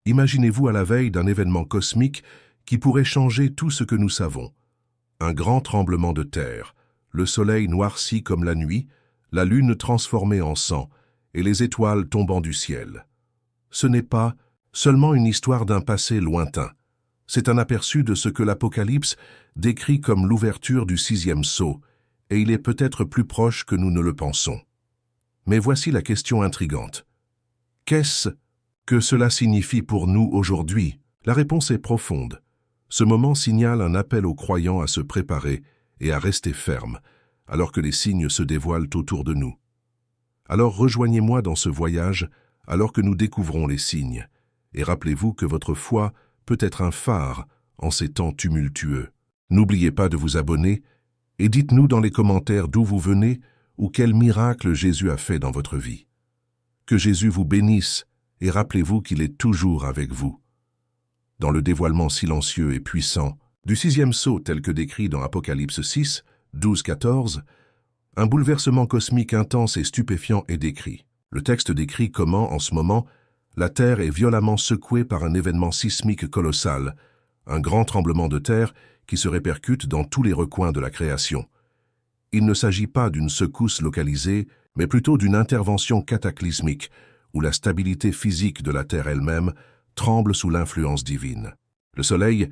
Imaginez-vous à la veille d'un événement cosmique qui pourrait changer tout ce que nous savons. Un grand tremblement de terre, le soleil noirci comme la nuit, la lune transformée en sang et les étoiles tombant du ciel. Ce n'est pas seulement une histoire d'un passé lointain. C'est un aperçu de ce que l'Apocalypse décrit comme l'ouverture du 6e sceau, et il est peut-être plus proche que nous ne le pensons. Mais voici la question intrigante. Qu'est-ce que cela signifie pour nous aujourd'hui? La réponse est profonde. Ce moment signale un appel aux croyants à se préparer et à rester fermes, alors que les signes se dévoilent autour de nous. Alors rejoignez-moi dans ce voyage, alors que nous découvrons les signes, et rappelez-vous que votre foi peut être un phare en ces temps tumultueux. N'oubliez pas de vous abonner, et dites-nous dans les commentaires d'où vous venez ou quel miracle Jésus a fait dans votre vie. Que Jésus vous bénisse, et rappelez-vous qu'il est toujours avec vous. Dans le dévoilement silencieux et puissant du 6e sceau tel que décrit dans Apocalypse 6, 12-14, un bouleversement cosmique intense et stupéfiant est décrit. Le texte décrit comment, en ce moment, la Terre est violemment secouée par un événement sismique colossal, un grand tremblement de terre qui se répercute dans tous les recoins de la création. Il ne s'agit pas d'une secousse localisée, mais plutôt d'une intervention cataclysmique, où la stabilité physique de la Terre elle-même tremble sous l'influence divine. Le Soleil,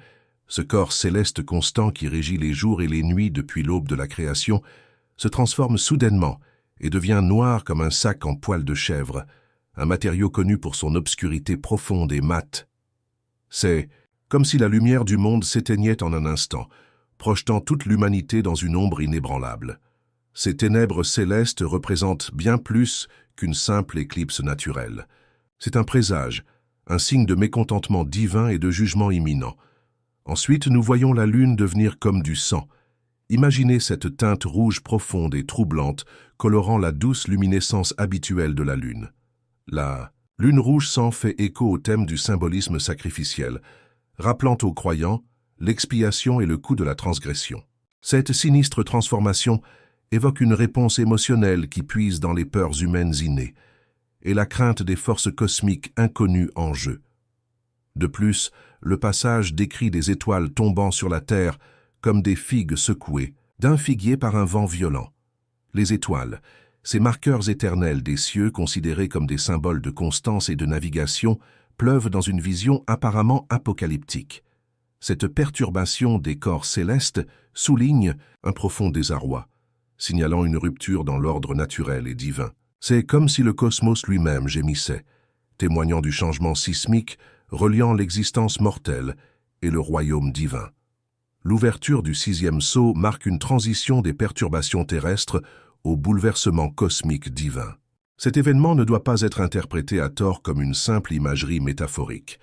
ce corps céleste constant qui régit les jours et les nuits depuis l'aube de la création, se transforme soudainement et devient noir comme un sac en poil de chèvre, un matériau connu pour son obscurité profonde et mate. C'est comme si la lumière du monde s'éteignait en un instant, projetant toute l'humanité dans une ombre inébranlable. Ces ténèbres célestes représentent bien plus qu'une simple éclipse naturelle. C'est un présage, un signe de mécontentement divin et de jugement imminent. Ensuite, nous voyons la lune devenir comme du sang. Imaginez cette teinte rouge profonde et troublante, colorant la douce luminescence habituelle de la lune. La lune rouge sang fait écho au thème du symbolisme sacrificiel, rappelant aux croyants l'expiation et le coût de la transgression. Cette sinistre transformation évoque une réponse émotionnelle qui puise dans les peurs humaines innées et la crainte des forces cosmiques inconnues en jeu. De plus, le passage décrit des étoiles tombant sur la terre comme des figues secouées, d'un figuier par un vent violent. Les étoiles, ces marqueurs éternels des cieux considérés comme des symboles de constance et de navigation, pleuvent dans une vision apparemment apocalyptique. Cette perturbation des corps célestes souligne un profond désarroi, signalant une rupture dans l'ordre naturel et divin. C'est comme si le cosmos lui-même gémissait, témoignant du changement sismique reliant l'existence mortelle et le royaume divin. L'ouverture du 6e sceau marque une transition des perturbations terrestres au bouleversement cosmique divin. Cet événement ne doit pas être interprété à tort comme une simple imagerie métaphorique.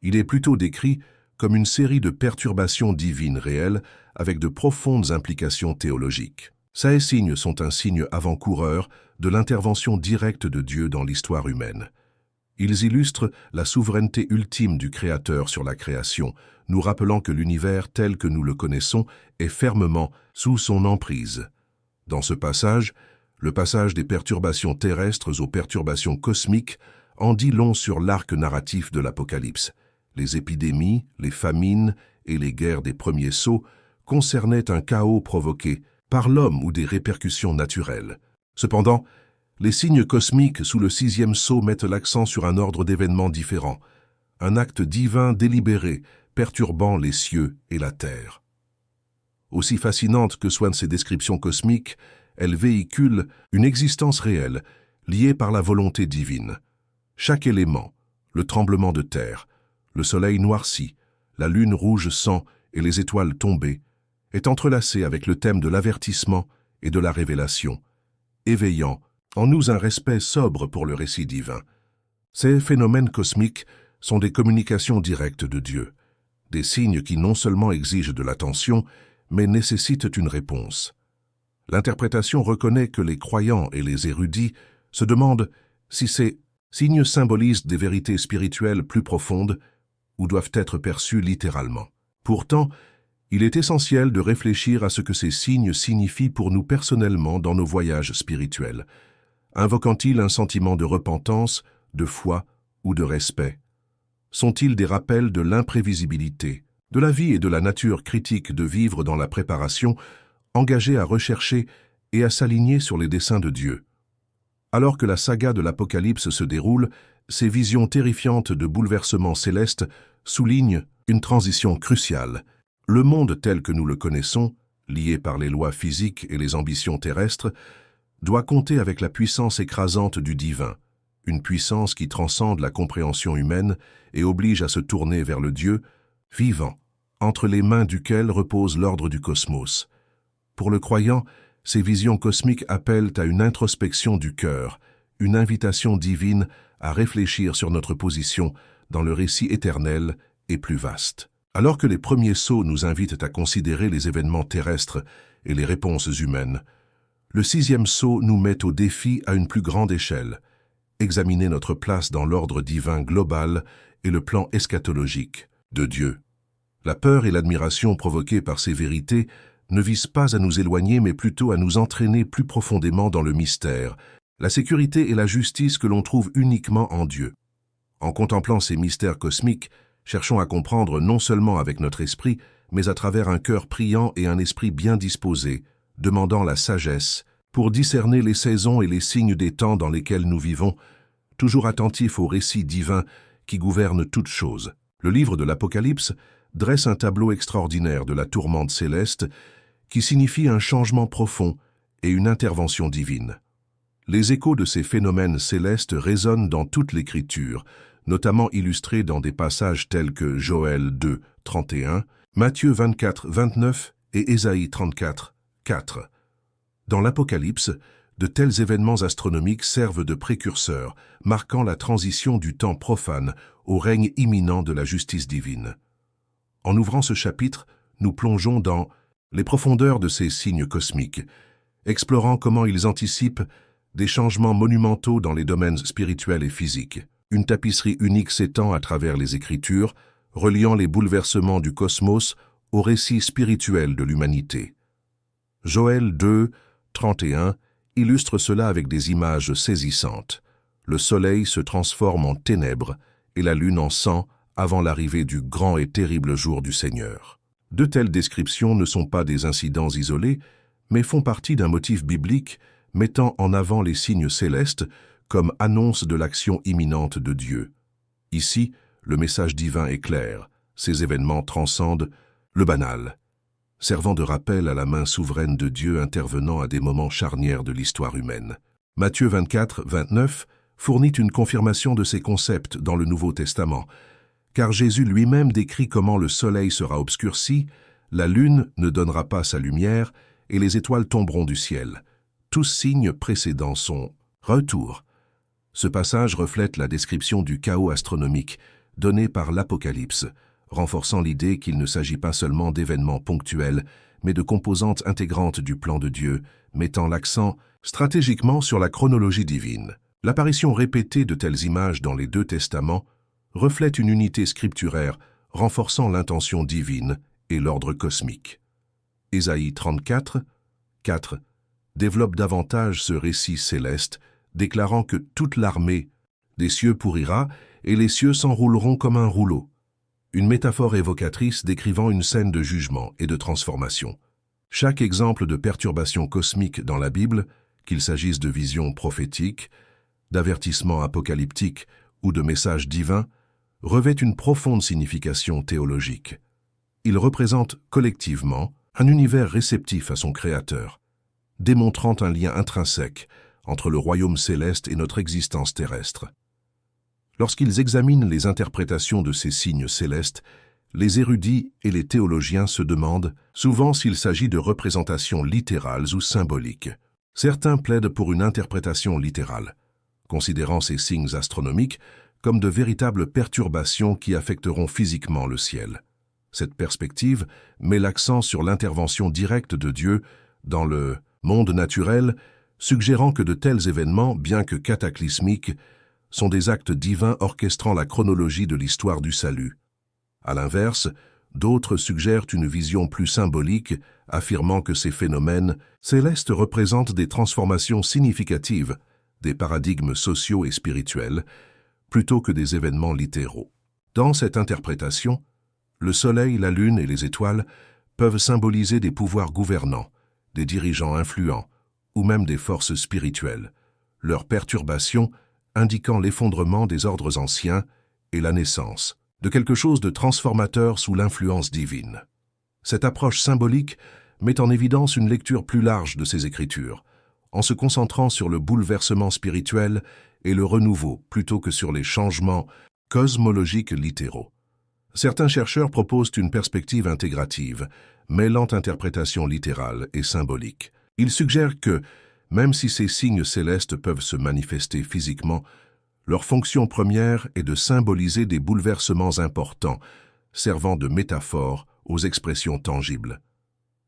Il est plutôt décrit comme une série de perturbations divines réelles avec de profondes implications théologiques. Ces signes sont un signe avant-coureur de l'intervention directe de Dieu dans l'histoire humaine. Ils illustrent la souveraineté ultime du Créateur sur la création, nous rappelant que l'univers tel que nous le connaissons est fermement sous son emprise. Dans ce passage, le passage des perturbations terrestres aux perturbations cosmiques en dit long sur l'arc narratif de l'Apocalypse. Les épidémies, les famines et les guerres des premiers sceaux concernaient un chaos provoqué par l'homme ou des répercussions naturelles. Cependant, les signes cosmiques sous le 6e sceau mettent l'accent sur un ordre d'événements différents, un acte divin délibéré perturbant les cieux et la terre. Aussi fascinantes que soient ces descriptions cosmiques, elles véhiculent une existence réelle, liée par la volonté divine. Chaque élément, le tremblement de terre, le soleil noirci, la lune rouge sang et les étoiles tombées, est entrelacé avec le thème de l'avertissement et de la révélation, éveillant en nous un respect sobre pour le récit divin. Ces phénomènes cosmiques sont des communications directes de Dieu, des signes qui non seulement exigent de l'attention, mais nécessitent une réponse. L'interprétation reconnaît que les croyants et les érudits se demandent si ces signes symbolisent des vérités spirituelles plus profondes ou doivent être perçus littéralement. Pourtant, il est essentiel de réfléchir à ce que ces signes signifient pour nous personnellement dans nos voyages spirituels. Invoquant-ils un sentiment de repentance, de foi ou de respect? Sont-ils des rappels de l'imprévisibilité, de la vie et de la nature critique de vivre dans la préparation, engagés à rechercher et à s'aligner sur les desseins de Dieu? Alors que la saga de l'Apocalypse se déroule, ces visions terrifiantes de bouleversements célestes soulignent une transition cruciale. Le monde tel que nous le connaissons, lié par les lois physiques et les ambitions terrestres, doit compter avec la puissance écrasante du divin, une puissance qui transcende la compréhension humaine et oblige à se tourner vers le Dieu vivant, entre les mains duquel repose l'ordre du cosmos. Pour le croyant, ces visions cosmiques appellent à une introspection du cœur, une invitation divine à réfléchir sur notre position dans le récit éternel et plus vaste. Alors que les premiers sceaux nous invitent à considérer les événements terrestres et les réponses humaines, le sixième sceau nous met au défi à une plus grande échelle, examiner notre place dans l'ordre divin global et le plan eschatologique de Dieu. La peur et l'admiration provoquées par ces vérités ne visent pas à nous éloigner mais plutôt à nous entraîner plus profondément dans le mystère, la sécurité et la justice que l'on trouve uniquement en Dieu. En contemplant ces mystères cosmiques, cherchons à comprendre non seulement avec notre esprit, mais à travers un cœur priant et un esprit bien disposé, demandant la sagesse pour discerner les saisons et les signes des temps dans lesquels nous vivons, toujours attentifs aux récits divins qui gouvernent toutes choses. Le livre de l'Apocalypse dresse un tableau extraordinaire de la tourmente céleste qui signifie un changement profond et une intervention divine. Les échos de ces phénomènes célestes résonnent dans toute l'Écriture, notamment illustrés dans des passages tels que Joël 2, 31, Matthieu 24, 29 et Ésaïe 34, 4. Dans l'Apocalypse, de tels événements astronomiques servent de précurseurs, marquant la transition du temps profane au règne imminent de la justice divine. En ouvrant ce chapitre, nous plongeons dans les profondeurs de ces signes cosmiques, explorant comment ils anticipent des changements monumentaux dans les domaines spirituels et physiques. Une tapisserie unique s'étend à travers les Écritures, reliant les bouleversements du cosmos au récit spirituel de l'humanité. Joël 2, 31 illustre cela avec des images saisissantes. Le soleil se transforme en ténèbres et la lune en sang avant l'arrivée du grand et terrible jour du Seigneur. De telles descriptions ne sont pas des incidents isolés, mais font partie d'un motif biblique mettant en avant les signes célestes comme annonce de l'action imminente de Dieu. Ici, le message divin est clair, ces événements transcendent le banal, servant de rappel à la main souveraine de Dieu intervenant à des moments charnières de l'histoire humaine. Matthieu 24, 29 fournit une confirmation de ces concepts dans le Nouveau Testament, car Jésus lui-même décrit comment le soleil sera obscurci, la lune ne donnera pas sa lumière et les étoiles tomberont du ciel. Tous signes précédant son retour. Ce passage reflète la description du chaos astronomique donné par l'Apocalypse, renforçant l'idée qu'il ne s'agit pas seulement d'événements ponctuels, mais de composantes intégrantes du plan de Dieu, mettant l'accent stratégiquement sur la chronologie divine. L'apparition répétée de telles images dans les deux testaments reflète une unité scripturaire renforçant l'intention divine et l'ordre cosmique. Ésaïe 34, 4 développe davantage ce récit céleste, déclarant que toute l'armée des cieux pourrira et les cieux s'enrouleront comme un rouleau. Une métaphore évocatrice décrivant une scène de jugement et de transformation. Chaque exemple de perturbation cosmique dans la Bible, qu'il s'agisse de visions prophétiques, d'avertissements apocalyptiques ou de messages divins, revêt une profonde signification théologique. Il représente collectivement un univers réceptif à son Créateur, démontrant un lien intrinsèque entre le royaume céleste et notre existence terrestre. Lorsqu'ils examinent les interprétations de ces signes célestes, les érudits et les théologiens se demandent souvent s'il s'agit de représentations littérales ou symboliques. Certains plaident pour une interprétation littérale, considérant ces signes astronomiques comme de véritables perturbations qui affecteront physiquement le ciel. Cette perspective met l'accent sur l'intervention directe de Dieu dans le monde naturel, suggérant que de tels événements, bien que cataclysmiques, sont des actes divins orchestrant la chronologie de l'histoire du salut. À l'inverse, d'autres suggèrent une vision plus symbolique, affirmant que ces phénomènes célestes représentent des transformations significatives, des paradigmes sociaux et spirituels, plutôt que des événements littéraux. Dans cette interprétation, le soleil, la lune et les étoiles peuvent symboliser des pouvoirs gouvernants, des dirigeants influents ou même des forces spirituelles, leur perturbation indiquant l'effondrement des ordres anciens et la naissance de quelque chose de transformateur sous l'influence divine. Cette approche symbolique met en évidence une lecture plus large de ces écritures, en se concentrant sur le bouleversement spirituel et le renouveau plutôt que sur les changements cosmologiques littéraux. Certains chercheurs proposent une perspective intégrative, mêlant interprétation littérale et symbolique. Ils suggèrent que, même si ces signes célestes peuvent se manifester physiquement, leur fonction première est de symboliser des bouleversements importants, servant de métaphore aux expressions tangibles.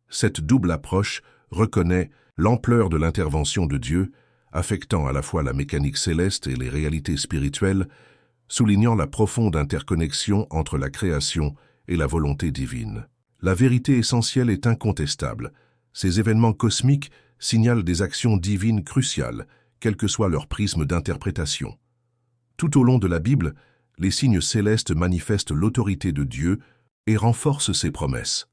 Cette double approche reconnaît l'ampleur de l'intervention de Dieu, affectant à la fois la mécanique céleste et les réalités spirituelles, soulignant la profonde interconnexion entre la création et la volonté divine. La vérité essentielle est incontestable. Ces événements cosmiques signalent des actions divines cruciales, quel que soit leur prisme d'interprétation. Tout au long de la Bible, les signes célestes manifestent l'autorité de Dieu et renforcent ses promesses.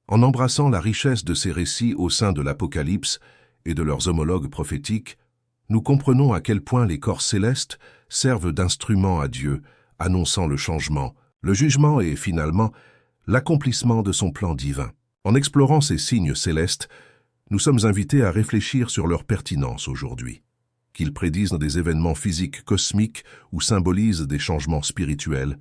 En embrassant la richesse de ces récits au sein de l'Apocalypse et de leurs homologues prophétiques, nous comprenons à quel point les corps célestes servent d'instruments à Dieu, annonçant le changement, le jugement et, finalement, l'accomplissement de son plan divin. En explorant ces signes célestes, nous sommes invités à réfléchir sur leur pertinence aujourd'hui. Qu'ils prédisent des événements physiques cosmiques ou symbolisent des changements spirituels,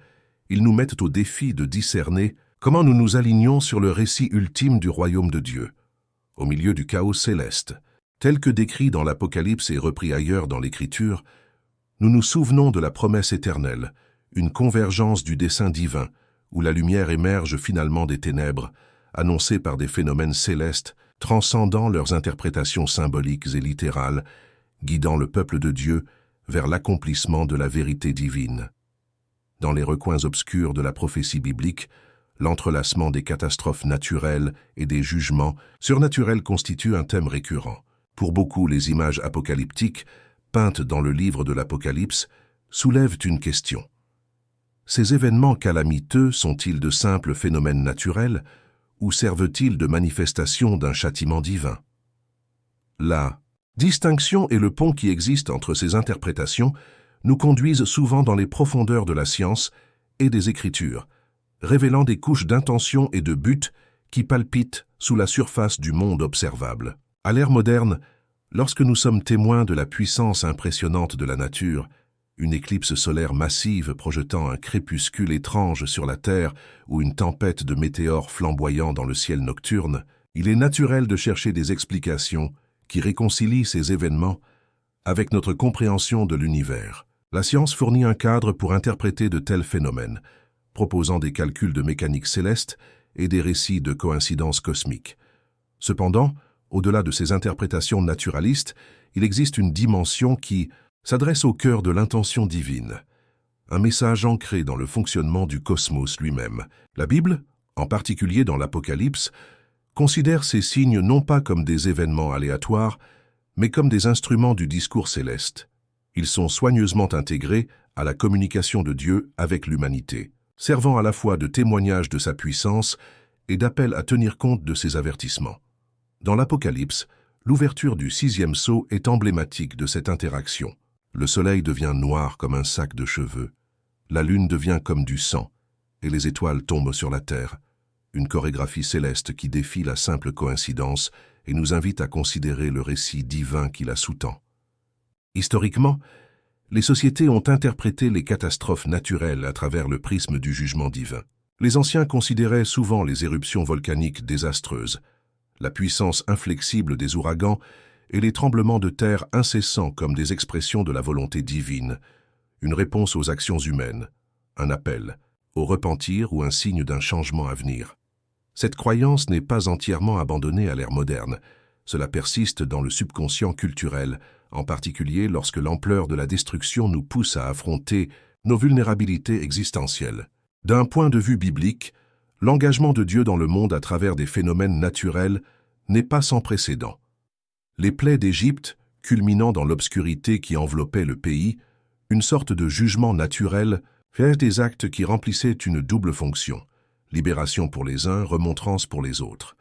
ils nous mettent au défi de discerner comment nous nous alignons sur le récit ultime du royaume de Dieu, au milieu du chaos céleste. Tel que décrit dans l'Apocalypse et repris ailleurs dans l'Écriture, nous nous souvenons de la promesse éternelle, une convergence du dessein divin, où la lumière émerge finalement des ténèbres, annoncée par des phénomènes célestes, transcendant leurs interprétations symboliques et littérales, guidant le peuple de Dieu vers l'accomplissement de la vérité divine. Dans les recoins obscurs de la prophétie biblique, l'entrelacement des catastrophes naturelles et des jugements surnaturels constitue un thème récurrent. Pour beaucoup, les images apocalyptiques, peintes dans le livre de l'Apocalypse, soulèvent une question. Ces événements calamiteux sont-ils de simples phénomènes naturels ou servent-ils de manifestation d'un châtiment divin? La distinction et le pont qui existe entre ces interprétations nous conduisent souvent dans les profondeurs de la science et des Écritures, révélant des couches d'intention et de but qui palpitent sous la surface du monde observable. À l'ère moderne, lorsque nous sommes témoins de la puissance impressionnante de la nature, une éclipse solaire massive projetant un crépuscule étrange sur la Terre ou une tempête de météores flamboyant dans le ciel nocturne, il est naturel de chercher des explications qui réconcilient ces événements avec notre compréhension de l'univers. La science fournit un cadre pour interpréter de tels phénomènes, proposant des calculs de mécanique céleste et des récits de coïncidences cosmiques. Cependant, au-delà de ces interprétations naturalistes, il existe une dimension qui s'adresse au cœur de l'intention divine, un message ancré dans le fonctionnement du cosmos lui-même. La Bible, en particulier dans l'Apocalypse, considère ces signes non pas comme des événements aléatoires, mais comme des instruments du discours céleste. Ils sont soigneusement intégrés à la communication de Dieu avec l'humanité, servant à la fois de témoignage de sa puissance et d'appel à tenir compte de ses avertissements. Dans l'Apocalypse, l'ouverture du 6e sceau est emblématique de cette interaction. Le soleil devient noir comme un sac de cheveux, la lune devient comme du sang, et les étoiles tombent sur la terre. Une chorégraphie céleste qui défie la simple coïncidence et nous invite à considérer le récit divin qui la sous-tend. Historiquement, les sociétés ont interprété les catastrophes naturelles à travers le prisme du jugement divin. Les anciens considéraient souvent les éruptions volcaniques désastreuses, la puissance inflexible des ouragans et les tremblements de terre incessants comme des expressions de la volonté divine, une réponse aux actions humaines, un appel au repentir ou un signe d'un changement à venir. Cette croyance n'est pas entièrement abandonnée à l'ère moderne. Cela persiste dans le subconscient culturel, en particulier lorsque l'ampleur de la destruction nous pousse à affronter nos vulnérabilités existentielles. D'un point de vue biblique, l'engagement de Dieu dans le monde à travers des phénomènes naturels n'est pas sans précédent. Les plaies d'Égypte, culminant dans l'obscurité qui enveloppait le pays, une sorte de jugement naturel, Faire des actes qui remplissaient une double fonction, libération pour les uns, remontrance pour les autres.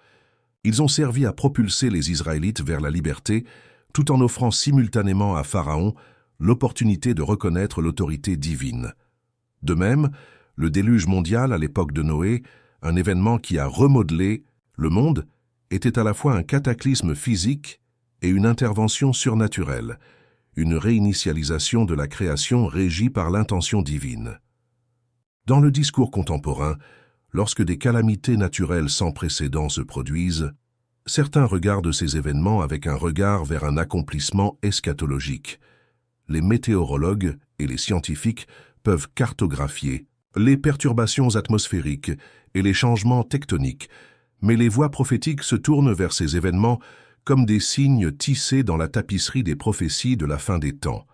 Ils ont servi à propulser les Israélites vers la liberté, tout en offrant simultanément à Pharaon l'opportunité de reconnaître l'autorité divine. De même, le déluge mondial à l'époque de Noé, un événement qui a remodelé le monde, était à la fois un cataclysme physique et une intervention surnaturelle, une réinitialisation de la création régie par l'intention divine. Dans le discours contemporain, lorsque des calamités naturelles sans précédent se produisent, certains regardent ces événements avec un regard vers un accomplissement eschatologique. Les météorologues et les scientifiques peuvent cartographier les perturbations atmosphériques et les changements tectoniques, mais les voix prophétiques se tournent vers ces événements comme des signes tissés dans la tapisserie des prophéties de la fin des temps,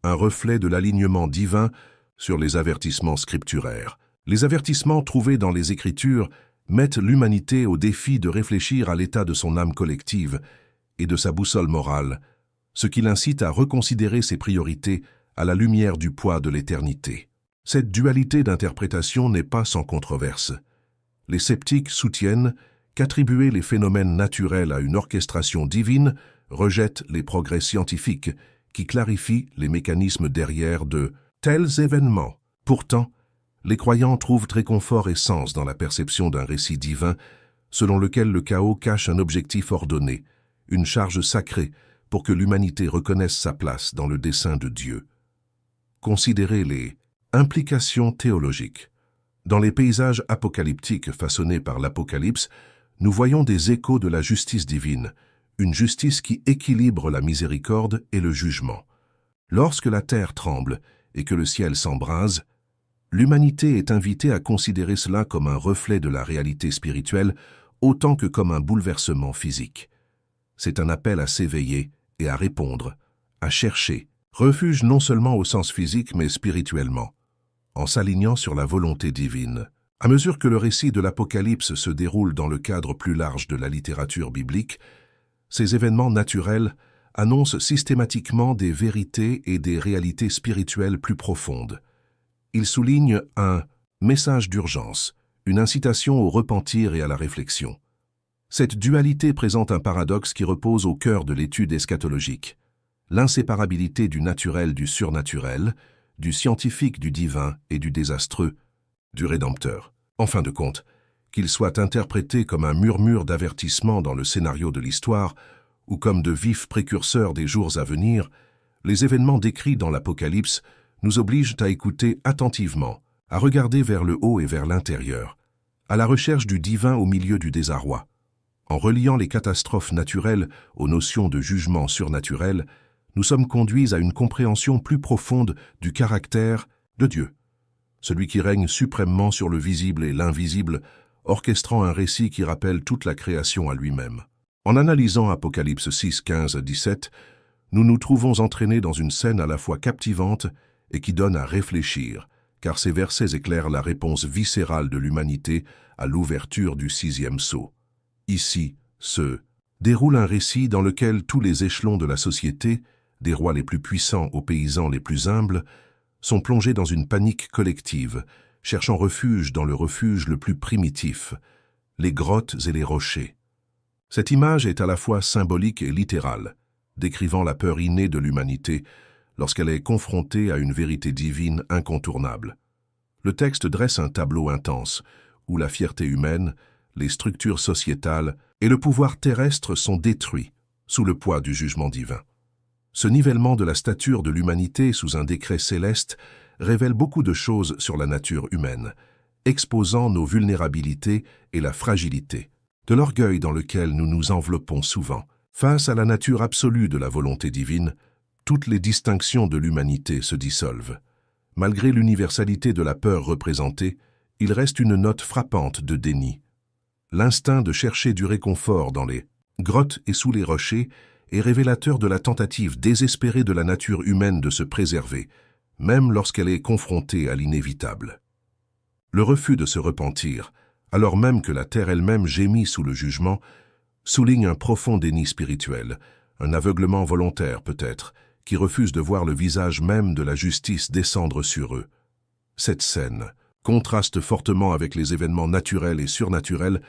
un reflet de l'alignement divin sur les avertissements scripturaires. Les avertissements trouvés dans les Écritures mettent l'humanité au défi de réfléchir à l'état de son âme collective et de sa boussole morale, ce qui l'incite à reconsidérer ses priorités à la lumière du poids de l'éternité. Cette dualité d'interprétation n'est pas sans controverse. Les sceptiques soutiennent qu'attribuer les phénomènes naturels à une orchestration divine rejette les progrès scientifiques qui clarifient les mécanismes derrière de tels événements. Pourtant, les croyants trouvent réconfort et sens dans la perception d'un récit divin selon lequel le chaos cache un objectif ordonné, une charge sacrée pour que l'humanité reconnaisse sa place dans le dessein de Dieu. Considérez les implications théologiques. Dans les paysages apocalyptiques façonnés par l'Apocalypse, nous voyons des échos de la justice divine, une justice qui équilibre la miséricorde et le jugement. Lorsque la terre tremble et que le ciel s'embrase, l'humanité est invitée à considérer cela comme un reflet de la réalité spirituelle autant que comme un bouleversement physique. C'est un appel à s'éveiller et à répondre, à chercher, refuge non seulement au sens physique mais spirituellement, en s'alignant sur la volonté divine. À mesure que le récit de l'Apocalypse se déroule dans le cadre plus large de la littérature biblique, ces événements naturels annoncent systématiquement des vérités et des réalités spirituelles plus profondes. Ils soulignent un message d'urgence, une incitation au repentir et à la réflexion. Cette dualité présente un paradoxe qui repose au cœur de l'étude eschatologique. L'inséparabilité du naturel du surnaturel, du scientifique du divin et du désastreux, du Rédempteur. En fin de compte, qu'il soit interprété comme un murmure d'avertissement dans le scénario de l'histoire ou comme de vifs précurseurs des jours à venir, les événements décrits dans l'Apocalypse nous obligent à écouter attentivement, à regarder vers le haut et vers l'intérieur, à la recherche du divin au milieu du désarroi. En reliant les catastrophes naturelles aux notions de jugement surnaturel, nous sommes conduits à une compréhension plus profonde du caractère de Dieu, celui qui règne suprêmement sur le visible et l'invisible, orchestrant un récit qui rappelle toute la création à lui-même. En analysant Apocalypse 6, 15 à 17, nous nous trouvons entraînés dans une scène à la fois captivante et qui donne à réfléchir, car ces versets éclairent la réponse viscérale de l'humanité à l'ouverture du 6e sceau. Ici, se déroule un récit dans lequel tous les échelons de la société, des rois les plus puissants aux paysans les plus humbles, sont plongés dans une panique collective, cherchant refuge dans le refuge le plus primitif, les grottes et les rochers. Cette image est à la fois symbolique et littérale, décrivant la peur innée de l'humanité lorsqu'elle est confrontée à une vérité divine incontournable. Le texte dresse un tableau intense, où la fierté humaine, les structures sociétales et le pouvoir terrestre sont détruits sous le poids du jugement divin. Ce nivellement de la stature de l'humanité sous un décret céleste révèle beaucoup de choses sur la nature humaine, exposant nos vulnérabilités et la fragilité, de l'orgueil dans lequel nous nous enveloppons souvent. Face à la nature absolue de la volonté divine, toutes les distinctions de l'humanité se dissolvent. Malgré l'universalité de la peur représentée, il reste une note frappante de déni. L'instinct de chercher du réconfort dans les grottes et sous les rochers est révélateur de la tentative désespérée de la nature humaine de se préserver, même lorsqu'elle est confrontée à l'inévitable. Le refus de se repentir, alors même que la terre elle-même gémit sous le jugement, souligne un profond déni spirituel, un aveuglement volontaire peut-être, qui refuse de voir le visage même de la justice descendre sur eux. Cette scène contraste fortement avec les événements naturels et surnaturels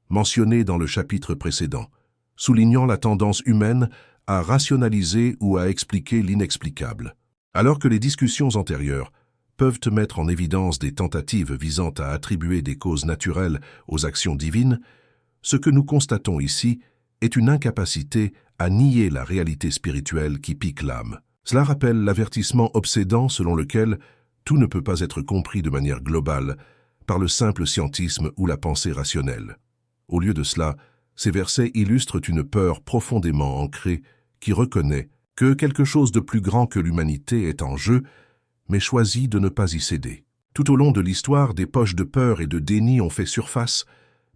mentionnés dans le chapitre précédent, soulignant la tendance humaine à rationaliser ou à expliquer l'inexplicable. Alors que les discussions antérieures peuvent mettre en évidence des tentatives visant à attribuer des causes naturelles aux actions divines, ce que nous constatons ici est une incapacité à nier la réalité spirituelle qui pique l'âme. Cela rappelle l'avertissement obsédant selon lequel tout ne peut pas être compris de manière globale par le simple scientisme ou la pensée rationnelle. Au lieu de cela, ces versets illustrent une peur profondément ancrée qui reconnaît que quelque chose de plus grand que l'humanité est en jeu, mais choisit de ne pas y céder. Tout au long de l'histoire, des poches de peur et de déni ont fait surface,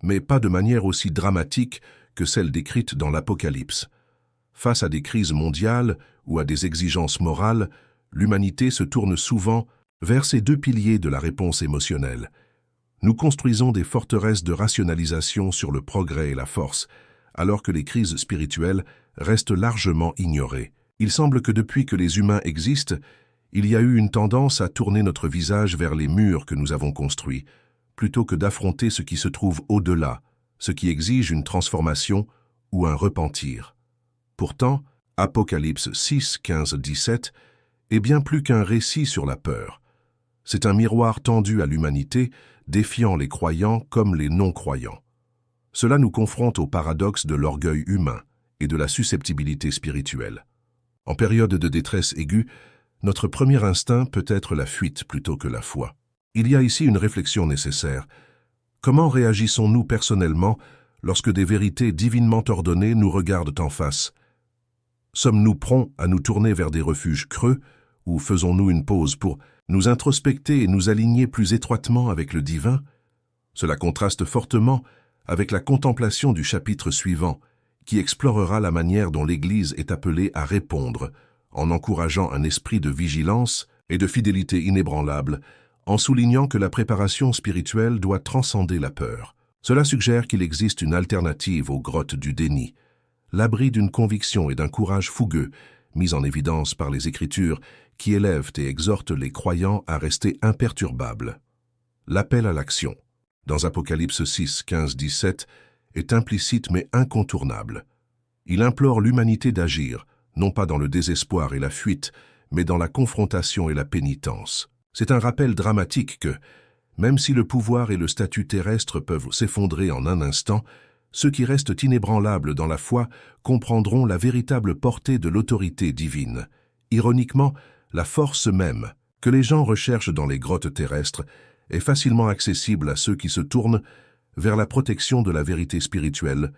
mais pas de manière aussi dramatique que celle décrite dans l'Apocalypse. Face à des crises mondiales ou à des exigences morales, l'humanité se tourne souvent vers ces deux piliers de la réponse émotionnelle. Nous construisons des forteresses de rationalisation sur le progrès et la force, alors que les crises spirituelles restent largement ignorées. Il semble que depuis que les humains existent, il y a eu une tendance à tourner notre visage vers les murs que nous avons construits, plutôt que d'affronter ce qui se trouve au-delà, ce qui exige une transformation ou un repentir. Pourtant, Apocalypse 6, 15, 17 est bien plus qu'un récit sur la peur. C'est un miroir tendu à l'humanité, défiant les croyants comme les non-croyants. Cela nous confronte au paradoxe de l'orgueil humain et de la susceptibilité spirituelle. En période de détresse aiguë, notre premier instinct peut être la fuite plutôt que la foi. Il y a ici une réflexion nécessaire. Comment réagissons-nous personnellement lorsque des vérités divinement ordonnées nous regardent en face? Sommes-nous prompts à nous tourner vers des refuges creux ou faisons-nous une pause pour nous introspecter et nous aligner plus étroitement avec le divin? Cela contraste fortement avec la contemplation du chapitre suivant, qui explorera la manière dont l'Église est appelée à répondre, en encourageant un esprit de vigilance et de fidélité inébranlable, en soulignant que la préparation spirituelle doit transcender la peur. Cela suggère qu'il existe une alternative aux grottes du déni, l'abri d'une conviction et d'un courage fougueux, mis en évidence par les Écritures, qui élèvent et exhortent les croyants à rester imperturbables. L'appel à l'action, dans Apocalypse 6, 15, 17, est implicite mais incontournable. Il implore l'humanité d'agir, non pas dans le désespoir et la fuite, mais dans la confrontation et la pénitence. C'est un rappel dramatique que, même si le pouvoir et le statut terrestre peuvent s'effondrer en un instant, ceux qui restent inébranlables dans la foi comprendront la véritable portée de l'autorité divine. Ironiquement, la force même que les gens recherchent dans les grottes terrestres est facilement accessible à ceux qui se tournent vers la protection de la vérité spirituelle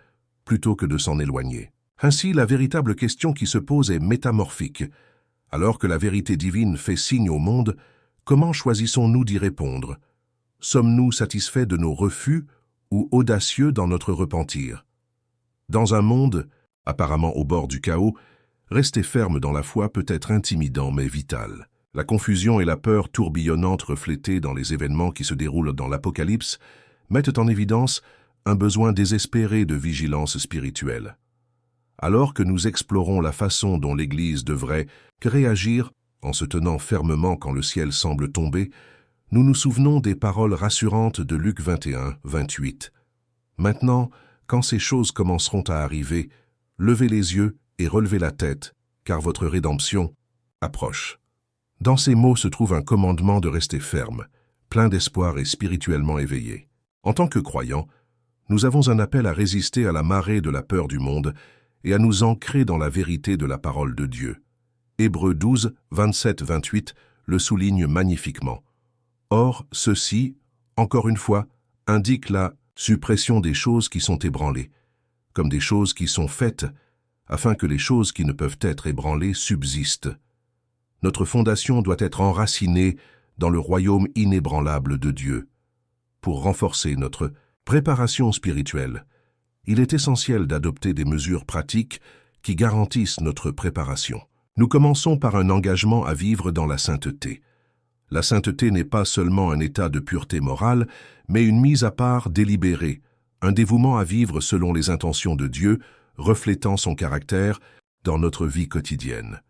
plutôt que de s'en éloigner. Ainsi, la véritable question qui se pose est métamorphique. Alors que la vérité divine fait signe au monde, comment choisissons-nous d'y répondre? Sommes-nous satisfaits de nos refus ou audacieux dans notre repentir? Dans un monde, apparemment au bord du chaos, rester ferme dans la foi peut être intimidant mais vital. La confusion et la peur tourbillonnante reflétées dans les événements qui se déroulent dans l'Apocalypse mettent en évidence un besoin désespéré de vigilance spirituelle. Alors que nous explorons la façon dont l'Église devrait réagir en se tenant fermement quand le ciel semble tomber, nous nous souvenons des paroles rassurantes de Luc 21, 28. Maintenant, quand ces choses commenceront à arriver, levez les yeux et relevez la tête, car votre rédemption approche. Dans ces mots se trouve un commandement de rester ferme, plein d'espoir et spirituellement éveillé. En tant que croyants, nous avons un appel à résister à la marée de la peur du monde et à nous ancrer dans la vérité de la parole de Dieu. Hébreux 12, 27-28 le souligne magnifiquement. Or, ceci, encore une fois, indique la suppression des choses qui sont ébranlées, comme des choses qui sont faites, afin que les choses qui ne peuvent être ébranlées subsistent. Notre fondation doit être enracinée dans le royaume inébranlable de Dieu. Pour renforcer notre préparation spirituelle, il est essentiel d'adopter des mesures pratiques qui garantissent notre préparation. Nous commençons par un engagement à vivre dans la sainteté. La sainteté n'est pas seulement un état de pureté morale, mais une mise à part délibérée, un dévouement à vivre selon les intentions de Dieu, reflétant son caractère dans notre vie quotidienne.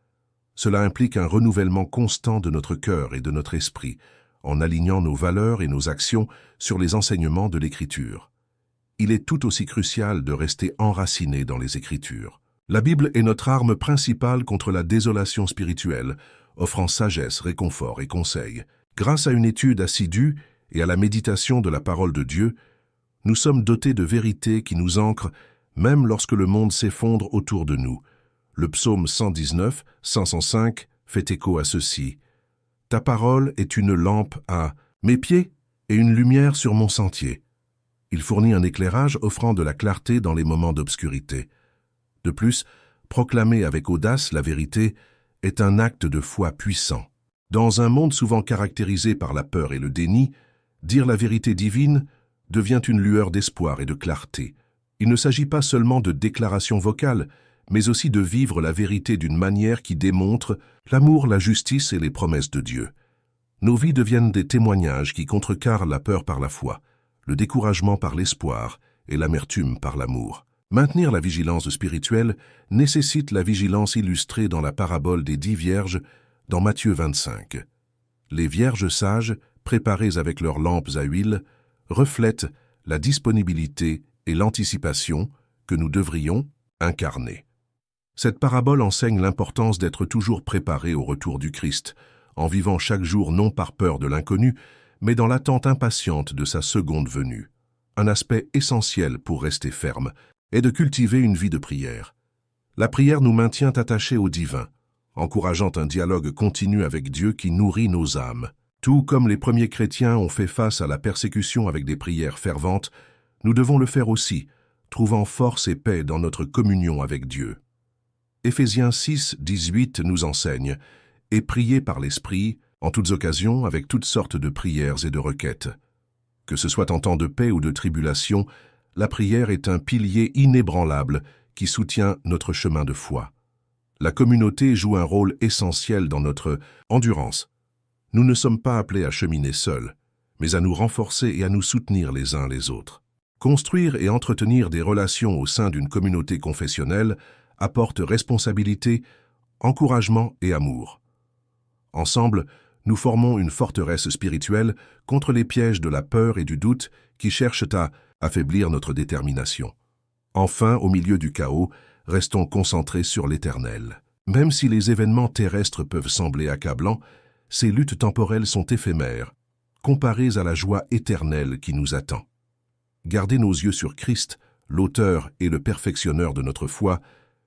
Cela implique un renouvellement constant de notre cœur et de notre esprit, en alignant nos valeurs et nos actions sur les enseignements de l'Écriture. Il est tout aussi crucial de rester enraciné dans les Écritures. La Bible est notre arme principale contre la désolation spirituelle, offrant sagesse, réconfort et conseil. Grâce à une étude assidue et à la méditation de la parole de Dieu, nous sommes dotés de vérités qui nous ancrent même lorsque le monde s'effondre autour de nous. Le psaume 119, 505 fait écho à ceci. « Ta parole est une lampe à mes pieds et une lumière sur mon sentier. » Il fournit un éclairage offrant de la clarté dans les moments d'obscurité. De plus, proclamer avec audace la vérité est un acte de foi puissant. Dans un monde souvent caractérisé par la peur et le déni, dire la vérité divine devient une lueur d'espoir et de clarté. Il ne s'agit pas seulement de déclarations vocales, mais aussi de vivre la vérité d'une manière qui démontre l'amour, la justice et les promesses de Dieu. Nos vies deviennent des témoignages qui contrecarrent la peur par la foi, le découragement par l'espoir et l'amertume par l'amour. Maintenir la vigilance spirituelle nécessite la vigilance illustrée dans la parabole des 10 vierges dans Matthieu 25. Les vierges sages, préparées avec leurs lampes à huile, reflètent la disponibilité et l'anticipation que nous devrions incarner. Cette parabole enseigne l'importance d'être toujours préparé au retour du Christ, en vivant chaque jour non par peur de l'inconnu, mais dans l'attente impatiente de sa seconde venue. Un aspect essentiel pour rester ferme est de cultiver une vie de prière. La prière nous maintient attachés au divin, encourageant un dialogue continu avec Dieu qui nourrit nos âmes. Tout comme les premiers chrétiens ont fait face à la persécution avec des prières ferventes, nous devons le faire aussi, trouvant force et paix dans notre communion avec Dieu. Éphésiens 6, 18 nous enseigne « Et priez par l'Esprit, en toutes occasions, avec toutes sortes de prières et de requêtes. » Que ce soit en temps de paix ou de tribulation, la prière est un pilier inébranlable qui soutient notre chemin de foi. La communauté joue un rôle essentiel dans notre endurance. Nous ne sommes pas appelés à cheminer seuls, mais à nous renforcer et à nous soutenir les uns les autres. Construire et entretenir des relations au sein d'une communauté confessionnelle apporte responsabilité, encouragement et amour. Ensemble, nous formons une forteresse spirituelle contre les pièges de la peur et du doute qui cherchent à affaiblir notre détermination. Enfin, au milieu du chaos, restons concentrés sur l'Éternel. Même si les événements terrestres peuvent sembler accablants, ces luttes temporelles sont éphémères, comparées à la joie éternelle qui nous attend. Garder nos yeux sur Christ, l'auteur et le perfectionneur de notre foi,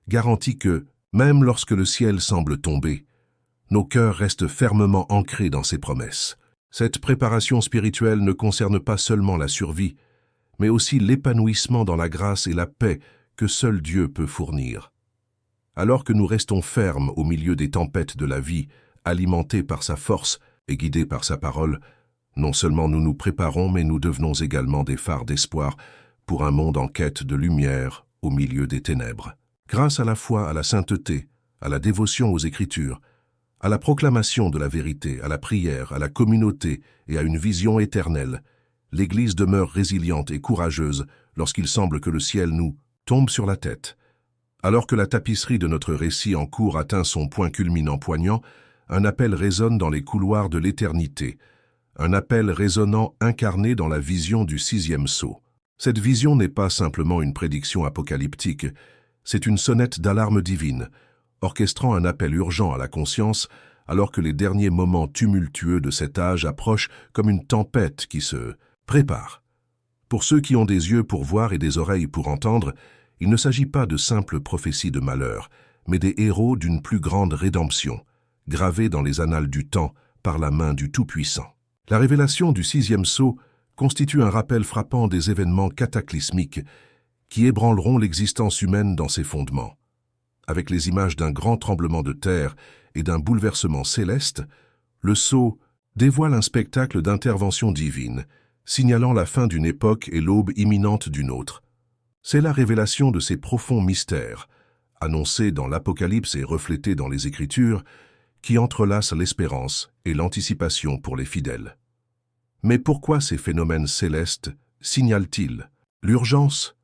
garantit que, même lorsque le ciel semble tomber, nos cœurs restent fermement ancrés dans ses promesses. Cette préparation spirituelle ne concerne pas seulement la survie, mais aussi l'épanouissement dans la grâce et la paix que seul Dieu peut fournir. Alors que nous restons fermes au milieu des tempêtes de la vie, alimentés par sa force et guidés par sa parole, non seulement nous nous préparons, mais nous devenons également des phares d'espoir pour un monde en quête de lumière au milieu des ténèbres. Grâce à la foi, à la sainteté, à la dévotion aux Écritures, à la proclamation de la vérité, à la prière, à la communauté et à une vision éternelle, l'Église demeure résiliente et courageuse lorsqu'il semble que le ciel nous tombe sur la tête. Alors que la tapisserie de notre récit en cours atteint son point culminant poignant, un appel résonne dans les couloirs de l'éternité, un appel résonnant incarné dans la vision du 6e sceau. Cette vision n'est pas simplement une prédiction apocalyptique, c'est une sonnette d'alarme divine, orchestrant un appel urgent à la conscience alors que les derniers moments tumultueux de cet âge approchent comme une tempête qui se prépare. Pour ceux qui ont des yeux pour voir et des oreilles pour entendre, il ne s'agit pas de simples prophéties de malheur, mais des héros d'une plus grande rédemption, gravés dans les annales du temps par la main du Tout-Puissant. La révélation du 6e sceau constitue un rappel frappant des événements cataclysmiques qui ébranleront l'existence humaine dans ses fondements. Avec les images d'un grand tremblement de terre et d'un bouleversement céleste, le sceau dévoile un spectacle d'intervention divine, signalant la fin d'une époque et l'aube imminente d'une autre. C'est la révélation de ces profonds mystères, annoncés dans l'Apocalypse et reflétés dans les Écritures, qui entrelacent l'espérance et l'anticipation pour les fidèles. Mais pourquoi ces phénomènes célestes signalent-ils l'urgence?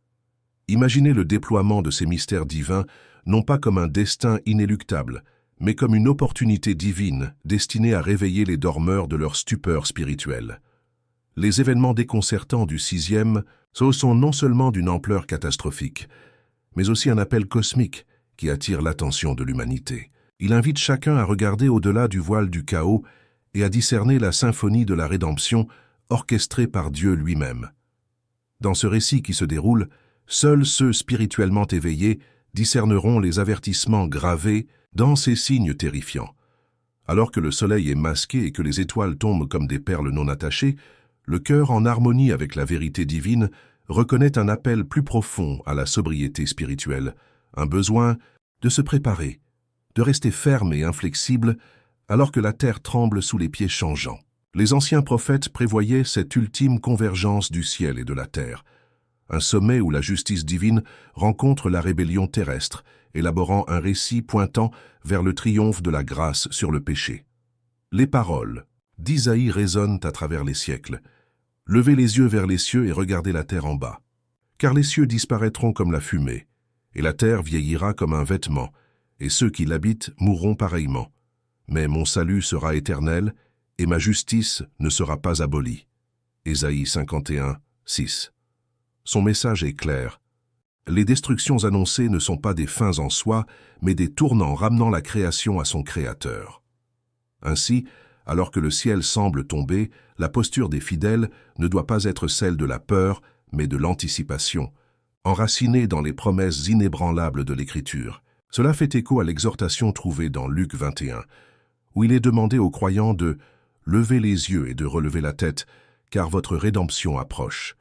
Imaginez le déploiement de ces mystères divins non pas comme un destin inéluctable, mais comme une opportunité divine destinée à réveiller les dormeurs de leur stupeur spirituelle. Les événements déconcertants du 6e sont non seulement d'une ampleur catastrophique, mais aussi un appel cosmique qui attire l'attention de l'humanité. Il invite chacun à regarder au-delà du voile du chaos et à discerner la symphonie de la rédemption orchestrée par Dieu lui-même. Dans ce récit qui se déroule, seuls ceux spirituellement éveillés discerneront les avertissements gravés dans ces signes terrifiants. Alors que le soleil est masqué et que les étoiles tombent comme des perles non attachées, le cœur, en harmonie avec la vérité divine, reconnaît un appel plus profond à la sobriété spirituelle, un besoin de se préparer, de rester ferme et inflexible alors que la terre tremble sous les pieds changeants. Les anciens prophètes prévoyaient cette ultime convergence du ciel et de la terre, un sommet où la justice divine rencontre la rébellion terrestre, élaborant un récit pointant vers le triomphe de la grâce sur le péché. Les paroles d'Isaïe résonnent à travers les siècles. Levez les yeux vers les cieux et regardez la terre en bas. Car les cieux disparaîtront comme la fumée, et la terre vieillira comme un vêtement, et ceux qui l'habitent mourront pareillement. Mais mon salut sera éternel, et ma justice ne sera pas abolie. Ésaïe 51, 6. Son message est clair. Les destructions annoncées ne sont pas des fins en soi, mais des tournants ramenant la création à son Créateur. Ainsi, alors que le ciel semble tomber, la posture des fidèles ne doit pas être celle de la peur, mais de l'anticipation, enracinée dans les promesses inébranlables de l'Écriture. Cela fait écho à l'exhortation trouvée dans Luc 21, où il est demandé aux croyants de « lever les yeux et de relever la tête, car votre rédemption approche ».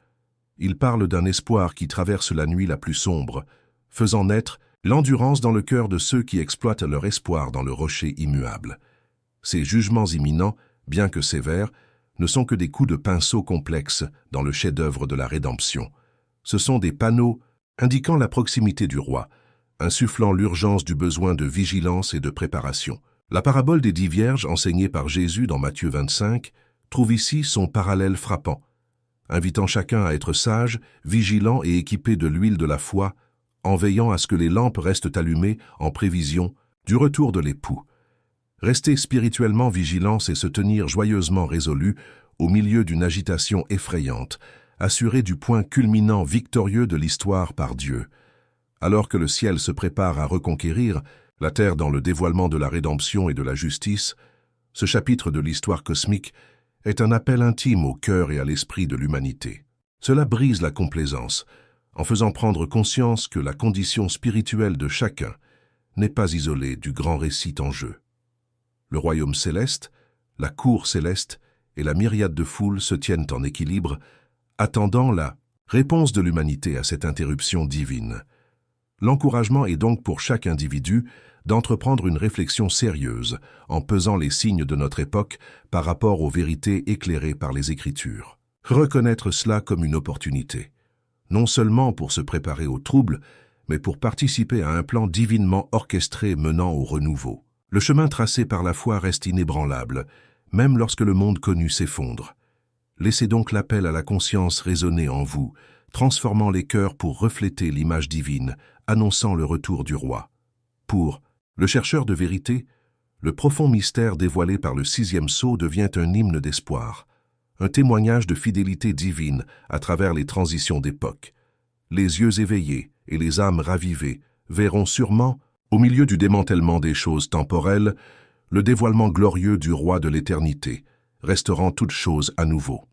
Il parle d'un espoir qui traverse la nuit la plus sombre, faisant naître l'endurance dans le cœur de ceux qui exploitent leur espoir dans le rocher immuable. Ces jugements imminents, bien que sévères, ne sont que des coups de pinceau complexes dans le chef-d'œuvre de la rédemption. Ce sont des panneaux indiquant la proximité du roi, insufflant l'urgence du besoin de vigilance et de préparation. La parabole des 10 vierges enseignée par Jésus dans Matthieu 25 trouve ici son parallèle frappant, invitant chacun à être sage, vigilant et équipé de l'huile de la foi, en veillant à ce que les lampes restent allumées en prévision du retour de l'époux. Rester spirituellement vigilant, c'est se tenir joyeusement résolu au milieu d'une agitation effrayante, assuré du point culminant victorieux de l'histoire par Dieu. Alors que le ciel se prépare à reconquérir la terre dans le dévoilement de la rédemption et de la justice, ce chapitre de l'histoire cosmique est un appel intime au cœur et à l'esprit de l'humanité. Cela brise la complaisance, en faisant prendre conscience que la condition spirituelle de chacun n'est pas isolée du grand récit en jeu. Le royaume céleste, la cour céleste et la myriade de foules se tiennent en équilibre, attendant la réponse de l'humanité à cette interruption divine. L'encouragement est donc pour chaque individu d'entreprendre une réflexion sérieuse en pesant les signes de notre époque par rapport aux vérités éclairées par les Écritures. Reconnaître cela comme une opportunité, non seulement pour se préparer au trouble, mais pour participer à un plan divinement orchestré menant au renouveau. Le chemin tracé par la foi reste inébranlable, même lorsque le monde connu s'effondre. Laissez donc l'appel à la conscience résonner en vous, transformant les cœurs pour refléter l'image divine, annonçant le retour du roi. Pour le chercheur de vérité, le profond mystère dévoilé par le 6e sceau devient un hymne d'espoir, un témoignage de fidélité divine à travers les transitions d'époque. Les yeux éveillés et les âmes ravivées verront sûrement, au milieu du démantèlement des choses temporelles, le dévoilement glorieux du roi de l'éternité, restaurant toutes choses à nouveau.